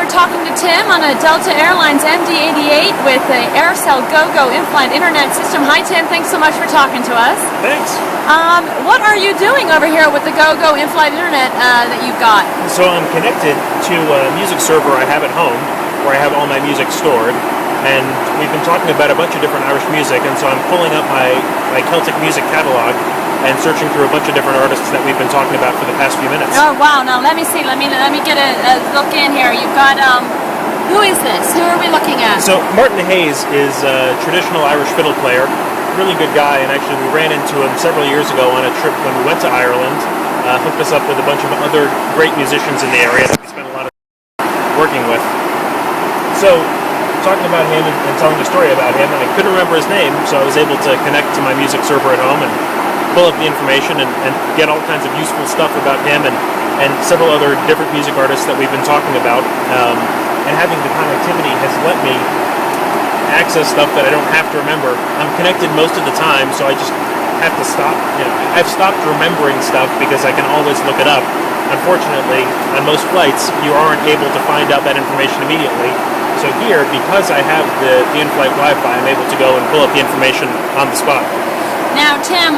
we're talking to Tim on a Delta Airlines MD-88 with the AirCell Gogo in-flight internet system. Hi Tim, thanks so much for talking to us. Thanks. What are you doing over here with the Gogo in-flight internet that you've got? So I'm connected to a music server I have at home, where I have all my music stored, and we've been talking about a bunch of different Irish music, and so I'm pulling up my Celtic music catalog and searching through a bunch of different artists that we've been talking about for the past few minutes. Oh wow! Now let me see. Let me get a look in here. You've got who is this? Who are we looking at? So Martin Hayes is a traditional Irish fiddle player, really good guy, and actually we ran into him several years ago on a trip when we went to Ireland. Hooked us up with a bunch of other great musicians in the area that we spent a lot of working with. So talking about him and telling a story about him, and I couldn't remember his name, so I was able to connect to my music server at home and pull up the information and get all kinds of useful stuff about him and several other different music artists that we've been talking about. And having the connectivity has let me access stuff that I don't have to remember. I'm connected most of the time, so I just have to stop. I've stopped remembering stuff because I can always look it up. Unfortunately, on most flights, you aren't able to find out that information immediately. So here, because I have the in-flight Wi-Fi, I'm able to go and pull up the information on the spot. Now, Tim,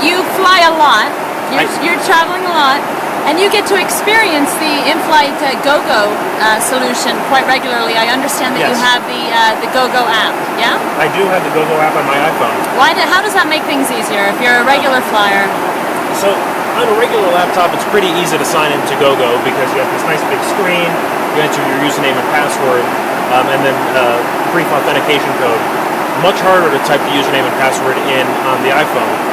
you fly a lot. You're traveling a lot, and you get to experience the in-flight Gogo solution quite regularly. I understand that Yes. you have the Gogo app. Yeah. I do have the Gogo app on my iPhone. How does that make things easier if you're a regular flyer? So on a regular laptop, it's pretty easy to sign into Gogo because you have this nice big screen. You enter your username and password, and then a brief authentication code. Much harder to type the username and password in on the iPhone.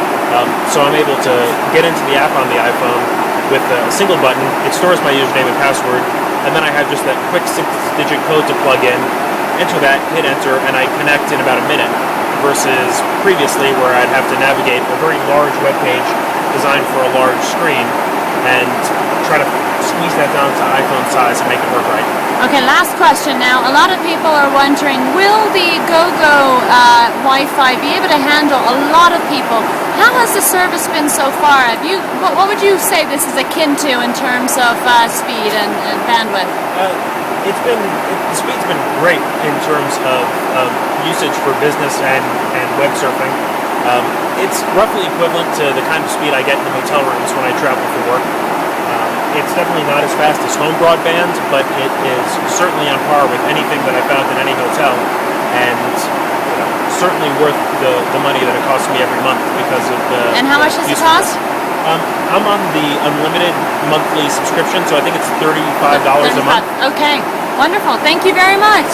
So I'm able to get into the app on the iPhone with a single button. It stores my username and password, and then I have just that quick 6-digit code to plug in, enter that, hit enter, and I connect in about a minute, versus previously where I'd have to navigate a very large web page designed for a large screen and try to squeeze that down to iPhone size and make it work right. Okay, last question now. A lot of people are wondering, will the Gogo Wi-Fi be able to handle a lot of people? How has the service been so far? What would you say this is akin to in terms of speed and bandwidth? The speed's been great in terms of usage for business and web surfing. It's roughly equivalent to the kind of speed I get in the hotel rooms when I travel for work. It's definitely not as fast as home broadband, but it is certainly on par with anything that I found in any hotel, and certainly worth the money that it costs me every month because of the. And how much does it cost? I'm on the unlimited monthly subscription, so I think it's $35 a month. Okay, wonderful. Thank you very much.